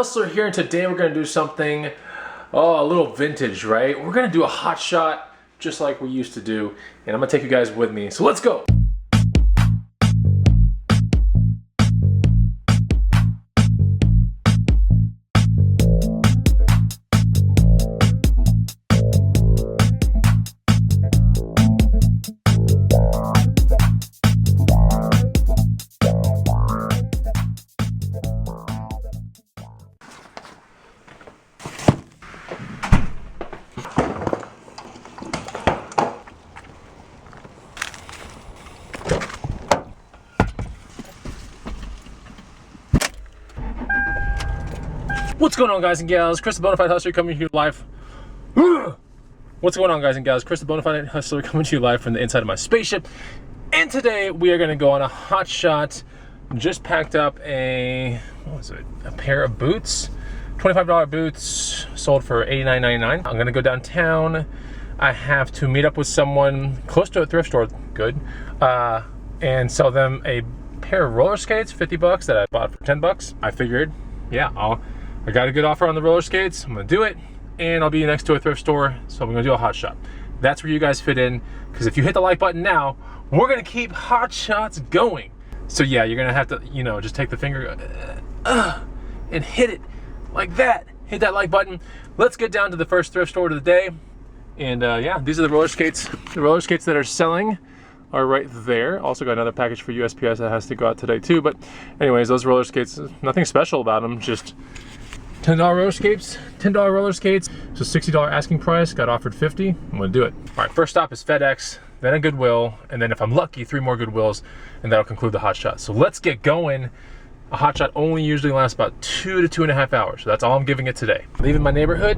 Hustler here, and today we're going to do something, a little vintage, right? We're going to do a hot shot just like we used to do, and I'm going to take you guys with me. So let's go. What's going on, guys and gals? Chris the Bonafide Hustler coming to you live. What's going on, guys and gals? Chris the Bonafide Hustler coming to you live from the inside of my spaceship. And today we are going to go on a hot shot. Just packed up a pair of boots, $25 boots, sold for $89.99. I'm going to go downtown. I have to meet up with someone close to a thrift store, good, and sell them a pair of roller skates, 50 bucks, that I bought for 10 bucks. I figured, yeah, I got a good offer on the roller skates. I'm gonna do it, and I'll be next to a thrift store, so I'm gonna do a hot shot. That's where you guys fit in, because if you hit the like button now, we're gonna keep hot shots going. So yeah, you're gonna have to, just take the finger and hit it like that. Hit that like button. Let's get down to the first thrift store of the day. And yeah, these are the roller skates. The roller skates that are selling are right there. Also got another package for USPS that has to go out today too. But anyways, those roller skates, nothing special about them, just $10 roller skates, $10 roller skates. So $60 asking price, got offered 50. I'm gonna do it. All right, first stop is FedEx, then a Goodwill, and then if I'm lucky, 3 more Goodwills, and that'll conclude the hot shot. So let's get going. A hot shot only usually lasts about 2 to 2.5 hours. So that's all I'm giving it today. Leaving my neighborhood,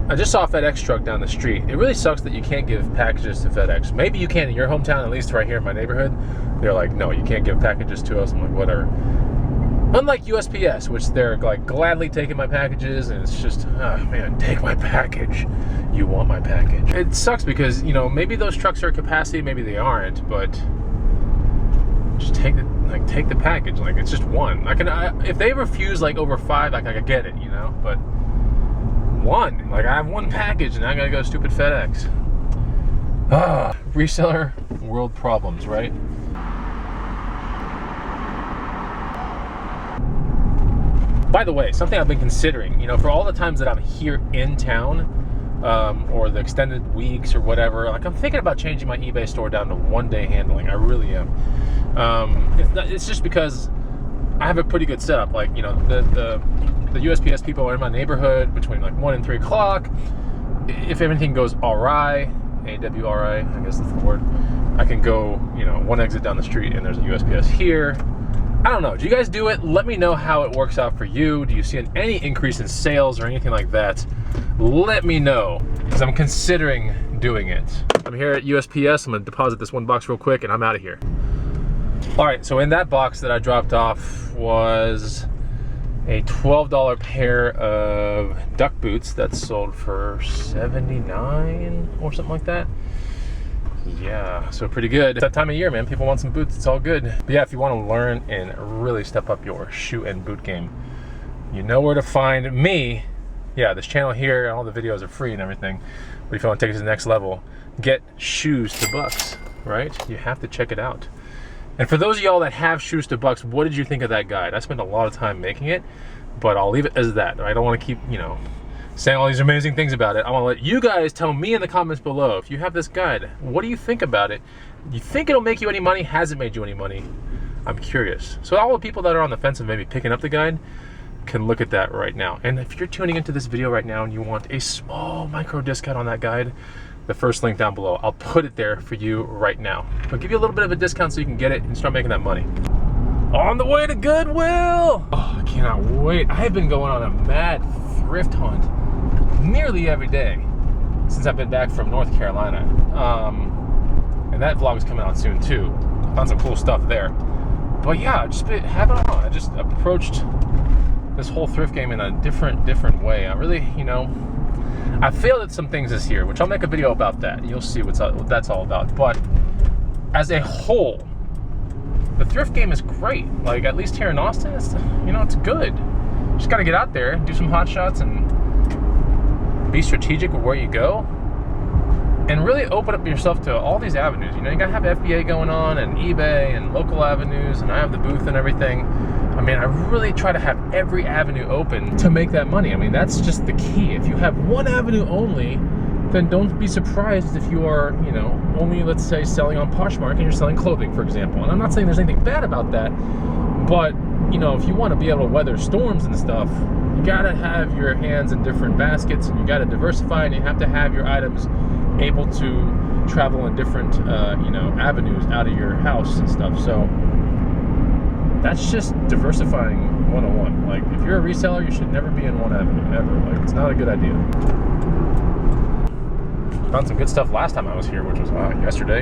I just saw a FedEx truck down the street. It really sucks that you can't give packages to FedEx. Maybe you can in your hometown, at least right here in my neighborhood. They're like, no, you can't give packages to us. I'm like, whatever. Unlike USPS, which they're like gladly taking my packages, and it's just, oh man, take my package. You want my package. It sucks because, maybe those trucks are at capacity, maybe they aren't, but just take the package. Like, it's just one. If they refuse like over 5, I could get it, but one, like I have one package and I gotta go stupid FedEx. Reseller world problems, right? By the way, something I've been considering, for all the times that I'm here in town, or the extended weeks or whatever, like I'm thinking about changing my eBay store down to 1-day handling. I really am. It's just because I have a pretty good setup. Like, the USPS people are in my neighborhood between like 1 and 3 o'clock. If everything goes awry, A-W-R-I, I guess that's the word, I can go, one exit down the street and there's a USPS here. I don't know. Do you guys do it? Let me know how it works out for you. Do you see any increase in sales or anything like that? Let me know, because I'm considering doing it. I'm here at USPS. I'm going to deposit this one box real quick and I'm out of here. All right, so in that box that I dropped off was a $12 pair of duck boots that sold for $79 or something like that. Yeah, so pretty good. It's that time of year, man. People want some boots. It's all good. But yeah, if you want to learn and really step up your shoe and boot game, you know where to find me. Yeah, this channel here, all the videos are free and everything. But if you want to take it to the next level, get shoes to bucks, right? You have to check it out. And for those of y'all that have shoes to bucks, what did you think of that guide? I spent a lot of time making it, but I'll leave it as that. I don't want to keep, saying all these amazing things about it. I want to let you guys tell me in the comments below, if you have this guide, what do you think about it? You think it'll make you any money? Has it made you any money? I'm curious. So all the people that are on the fence of maybe picking up the guide can look at that right now. And if you're tuning into this video right now and you want a small micro discount on that guide, the first link down below, I'll put it there for you right now. I'll give you a little bit of a discount so you can get it and start making that money. On the way to Goodwill! Oh, I cannot wait. I have been going on a mad thrift hunt nearly every day since I've been back from North Carolina. And that vlog is coming out soon too. Found some cool stuff there. But yeah, just been having on. I just approached this whole thrift game in a different way. I really, I failed at some things this year, which I'll make a video about that. You'll see what that's all about. But as a whole, the thrift game is great. Like, at least here in Austin, it's good. just gotta get out there, do some hot shots, and be strategic with where you go, and really open up yourself to all these avenues. You know, you gotta have FBA going on, and eBay, and local avenues, and I have the booth and everything. I mean, I really try to have every avenue open to make that money. I mean, that's just the key. If you have one avenue only, then don't be surprised if you are, you know, only, let's say, selling on Poshmark and you're selling clothing, for example. And I'm not saying there's anything bad about that, but, you know, if you want to be able to weather storms and stuff, you gotta have your hands in different baskets, and you gotta diversify, and you have to have your items able to travel in different, you know, avenues out of your house and stuff. So that's just diversifying 101. Like, if you're a reseller, you should never be in one avenue, ever. Like, it's not a good idea. Found some good stuff last time I was here, which was yesterday.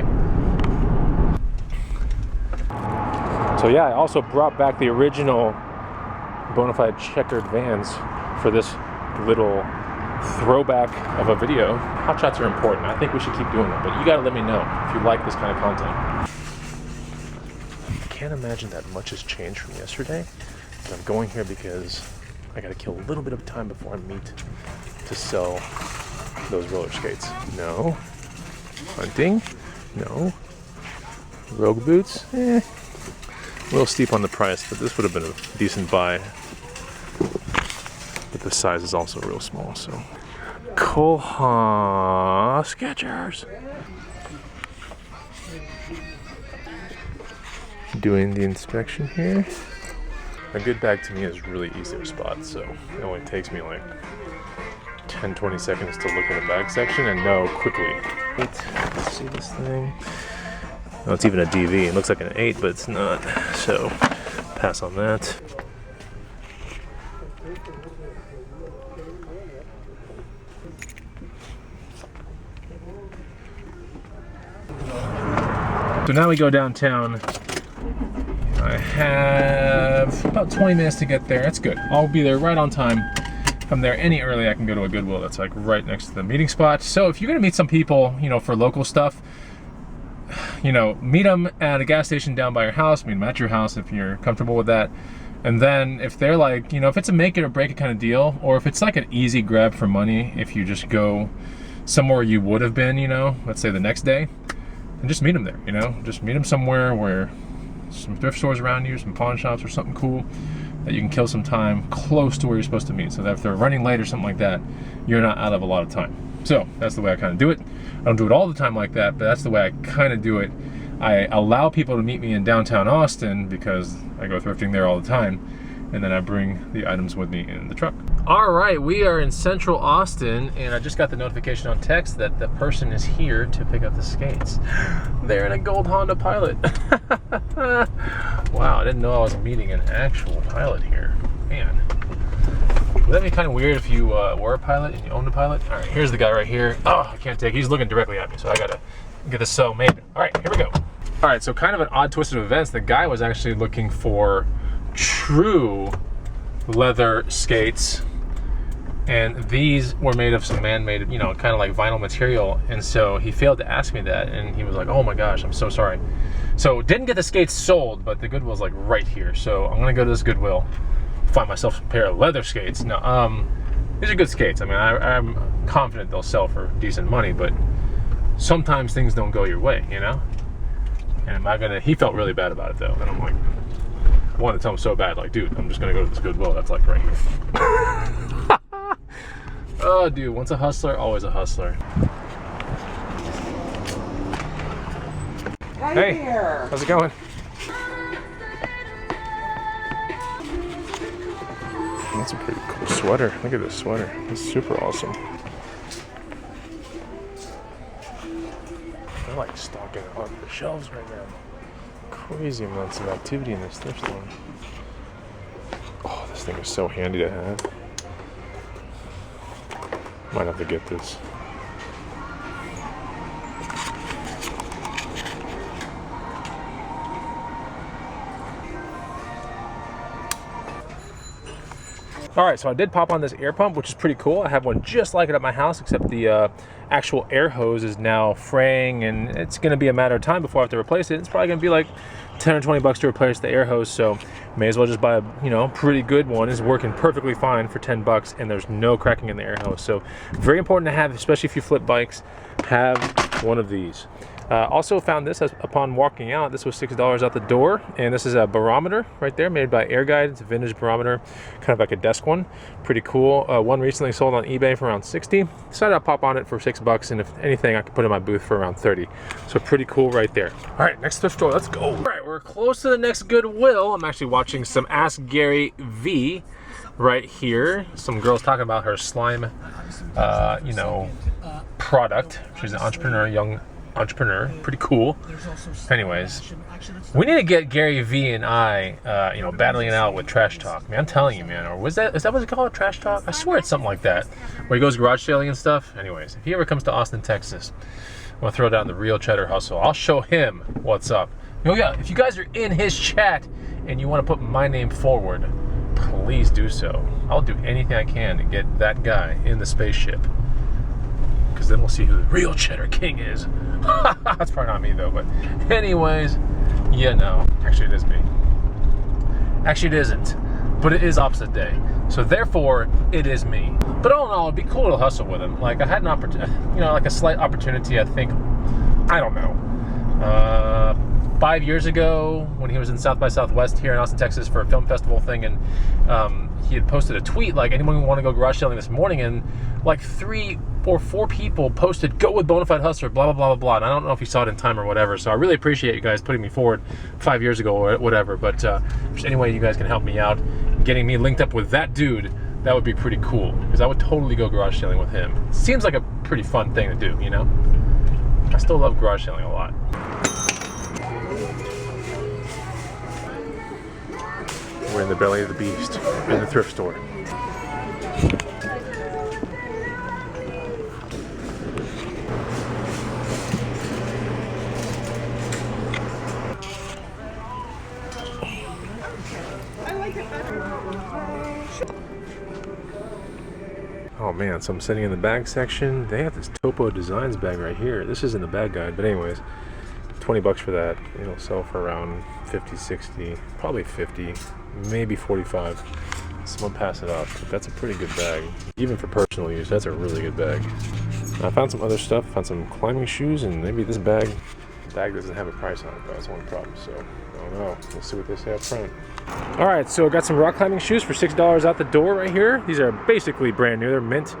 So yeah, I also brought back the original Bonafide checkered Vans for this little throwback of a video. Hot shots are important. I think we should keep doing them, but you gotta let me know if you like this kind of content. I can't imagine that much has changed from yesterday, but I'm going here because I gotta kill a little bit of time before I meet to sell those roller skates. No. Hunting? No. Rogue boots? A little steep on the price, but this would have been a decent buy. But the size is also real small, so. Koha Skechers. Doing the inspection here. A good bag to me is really easy to spot, so it only takes me like 10-20 seconds to look at the bag section and know quickly. Let's see this thing. Oh, it's even a DV. It looks like an 8, but it's not. So, pass on that. So now we go downtown. I have about 20 minutes to get there. That's good. I'll be there right on time. If I'm there any early, I can go to a Goodwill that's like right next to the meeting spot. So if you're gonna meet some people, you know, for local stuff, you know, meet them at a gas station down by your house, meet them at your house if you're comfortable with that. And then if they're like, you know, if it's a make it or break it kind of deal, or if it's like an easy grab for money, if you just go somewhere you would have been, you know, let's say the next day, and just meet them there, you know, just meet them somewhere where some thrift stores around you, some pawn shops or something cool that you can kill some time close to where you're supposed to meet, so that if they're running late or something like that, you're not out of a lot of time. So that's the way I kind of do it. I don't do it all the time like that, but that's the way I kind of do it. I allow people to meet me in downtown Austin because I go thrifting there all the time, and then I bring the items with me in the truck. All right, we are in Central Austin, and I just got the notification on text that the person is here to pick up the skates. They're in a gold Honda Pilot. Wow, I didn't know I was meeting an actual Pilot here. Man, would that be kind of weird if you were a Pilot and you owned a Pilot? All right, here's the guy right here. Oh, I can't take it. He's looking directly at me, so I gotta get this so made. All right, here we go. All right, so kind of an odd twist of events. The guy was actually looking for true leather skates, and these were made of some man-made, you know, kind of like vinyl material, and so he failed to ask me that, and he was like, oh my gosh, I'm so sorry. So didn't get the skates sold, but the Goodwill's like right here, so I'm gonna go to this Goodwill, find myself a pair of leather skates. Now, these are good skates. I mean, I'm confident they'll sell for decent money, but sometimes things don't go your way, you know? And am I gonna, he felt really bad about it though, and I'm like, I wanted to tell him so bad, like, dude, I'm just gonna go to this Goodwill that's like right here. Oh, dude, once a hustler, always a hustler. Hey, there. How's it going? That's a pretty cool sweater. Look at this sweater. It's super awesome. They're like stocking on the shelves right now. Crazy amounts of activity in this thrift store. Oh, this thing is so handy to have. Might have to get this. All right, so I did pop on this air pump, which is pretty cool. I have one just like it at my house, except the actual air hose is now fraying, and it's gonna be a matter of time before I have to replace it. It's probably gonna be like 10 or 20 bucks to replace the air hose, so may as well just buy a, you know, pretty good one. It's working perfectly fine for 10 bucks, and there's no cracking in the air hose. So very important to have, especially if you flip bikes, have one of these. Also found this upon walking out. This was $6 out the door, and this is a barometer right there made by Air Guide. It's a vintage barometer, kind of like a desk one. Pretty cool. One recently sold on eBay for around 60. Decided I'll pop on it for $6, and if anything, I could put it in my booth for around 30. So pretty cool right there. All right, next thrift store, let's go. All right, we're close to the next Goodwill. I'm actually watching some Ask Gary V right here. Some girls talking about her slime, you know, product. She's an entrepreneur, young entrepreneur, pretty cool. Anyways, we need to get Gary V and I, you know, battling it out with Trash Talk. Man, I'm telling you, man. Or is that what it's called, Trash Talk? I swear it's something like that, where he goes garage sailing and stuff. Anyways, if he ever comes to Austin, Texas, I'm gonna throw down the real cheddar hustle. I'll show him what's up. Oh yeah, if you guys are in his chat and you want to put my name forward, please do so. I'll do anything I can to get that guy in the spaceship, because then we'll see who the real Cheddar King is. That's probably not me though, but anyways, yeah, no, actually it is me. Actually it isn't, but it is opposite day, so therefore it is me. But all in all, it'd be cool to hustle with him. Like I had an opportunity, you know, like a slight opportunity, I think, I don't know, 5 years ago when he was in South by Southwest here in Austin, Texas for a film festival thing, and he had posted a tweet like, anyone want to go garage selling this morning, and like 3 or 4 people posted, go with Bonafide Hustler, blah, blah, blah, blah, blah. And I don't know if you saw it in time or whatever, so I really appreciate you guys putting me forward 5 years ago or whatever, but if there's any way you guys can help me out, getting me linked up with that dude, that would be pretty cool, because I would totally go garage selling with him. Seems like a pretty fun thing to do, you know? I still love garage selling a lot. We're in the belly of the beast, in the thrift store. Oh man, so I'm sitting in the bag section. They have this Topo Designs bag right here. This is in the bag guide, but anyways, 20 bucks for that. It'll sell for around 50, 60, probably 50, maybe 45. Someone pass it up. But that's a pretty good bag. Even for personal use, that's a really good bag. I found some other stuff. Found some climbing shoes, and maybe this bag doesn't have a price on it, though. That's one problem, so I don't know. Let's see what they say up front. All right, so I got some rock climbing shoes for $6 out the door right here. These are basically brand new. They're mint.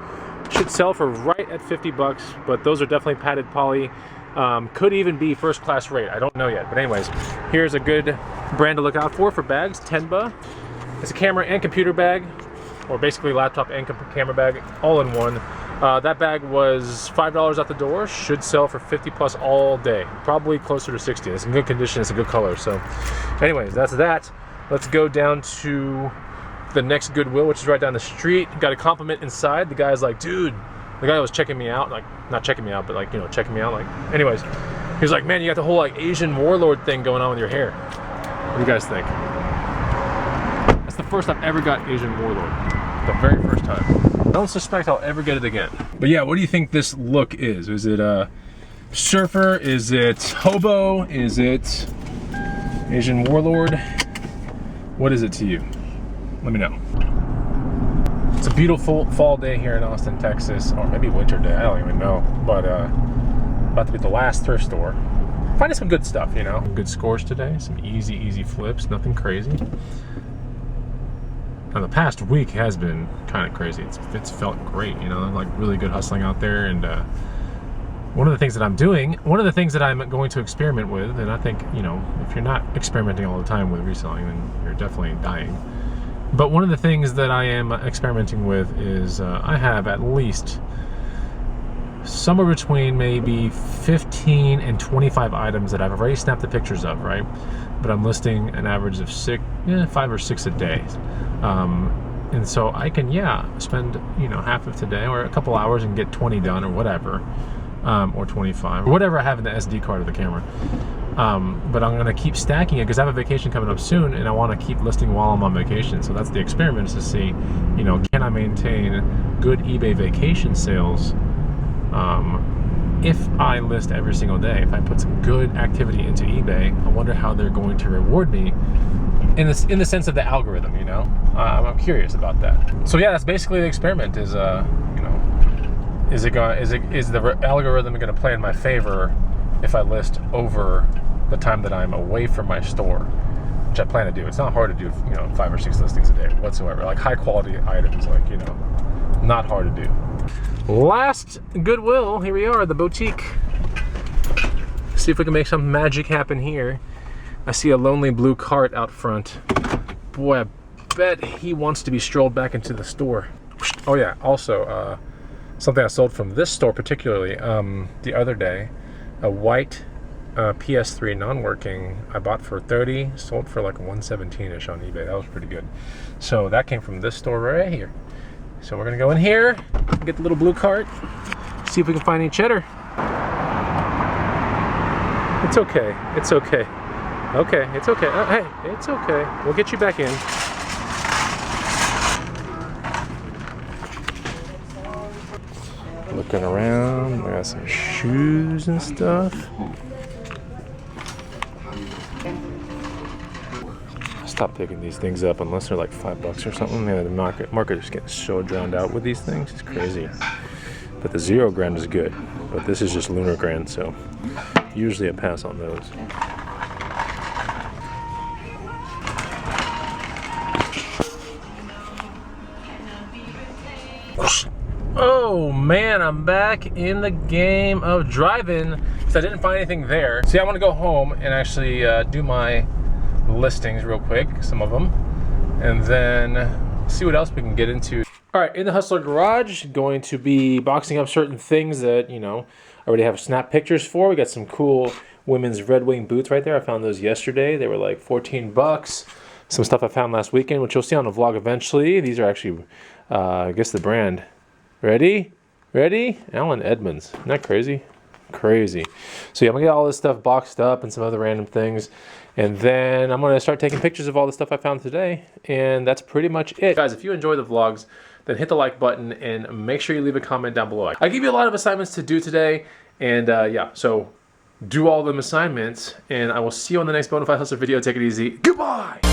Should sell for right at 50 bucks, but those are definitely padded poly. Could even be first class rate. I don't know yet, but anyways, here's a good brand to look out for bags. Tenba. It's a camera and computer bag, or basically laptop and camera bag all in one. That bag was $5 out the door. Should sell for 50 plus all day. Probably closer to 60. It's in good condition. It's a good color. So anyways, that's that. Let's go down to the next Goodwill, which is right down the street. Got a compliment inside. The guy's like, dude, the guy was checking me out, like, not checking me out, but like, you know, checking me out, like, anyways, he was like, man, you got the whole like Asian warlord thing going on with your hair. What do you guys think? That's the first I've ever got Asian warlord. The very first time. I don't suspect I'll ever get it again. But yeah, what do you think this look is? Is it a surfer? Is it hobo? Is it Asian warlord? What is it to you? Let me know. It's a beautiful fall day here in Austin, Texas, or maybe winter day, I don't even know. But about to be the last thrift store. Finding some good stuff, you know. Good scores today, some easy flips, nothing crazy. Now the past week has been kind of crazy. It's felt great, you know, like really good hustling out there. And one of the things that I'm doing, one of the things that I'm going to experiment with, and I think, you know, if you're not experimenting all the time with reselling, then you're definitely dying. But one of the things that I am experimenting with is I have at least somewhere between maybe 15 and 25 items that I've already snapped the pictures of, right? But I'm listing an average of 5 or 6 a day. And so I can, spend, you know, half of today or a couple hours and get 20 done or whatever, or 25, or whatever I have in the SD card of the camera. But I'm gonna keep stacking it because I have a vacation coming up soon, and I want to keep listing while I'm on vacation. So that's the experiment, is to see, you know, can I maintain good eBay vacation sales if I list every single day? If I put some good activity into eBay, I wonder how they're going to reward me in the sense of the algorithm, you know? I'm curious about that. So yeah, that's basically the experiment, is you know, is the algorithm going to play in my favor if I list over the time that I'm away from my store, which I plan to do. It's not hard to do, you know, 5 or 6 listings a day whatsoever. Like high quality items, like, you know, not hard to do. Last Goodwill, here we are, the boutique. See if we can make some magic happen here. I see a lonely blue cart out front. Boy, I bet he wants to be strolled back into the store. Oh yeah, also, something I sold from this store particularly the other day, a white PS3 non-working, I bought for $30, sold for like $117-ish on eBay. That was pretty good. So that came from this store right here. So we're gonna go in here, get the little blue cart, see if we can find any cheddar. It's okay, it's okay. Okay, it's okay. Hey, it's okay. We'll get you back in. Looking around, we got some shoes and stuff. Stop picking these things up unless they're like $5 or something. Man, the market is getting so drowned out with these things. It's crazy. But the 0 grand is good. But this is just lunar grand, so usually I pass on those. Oh man, I'm back in the game of driving because I didn't find anything there. See, I want to go home and actually do my listings real quick, some of them, and then see what else we can get into. All right, in the Hustler Garage, going to be boxing up certain things that, you know, I already have snap pictures for. We got some cool women's Red Wing boots right there. I found those yesterday. They were like 14 bucks. Some stuff I found last weekend, which you'll see on the vlog eventually. These are actually, I guess the brand. Ready? Ready? Allen Edmonds. Isn't that crazy? Crazy. So yeah, I'm gonna get all this stuff boxed up and some other random things. And then I'm gonna start taking pictures of all the stuff I found today. And that's pretty much it. Guys, if you enjoy the vlogs, then hit the like button and make sure you leave a comment down below. I give you a lot of assignments to do today. And yeah, so do all them assignments. And I will see you on the next Bonafide Hustler video. Take it easy. Goodbye!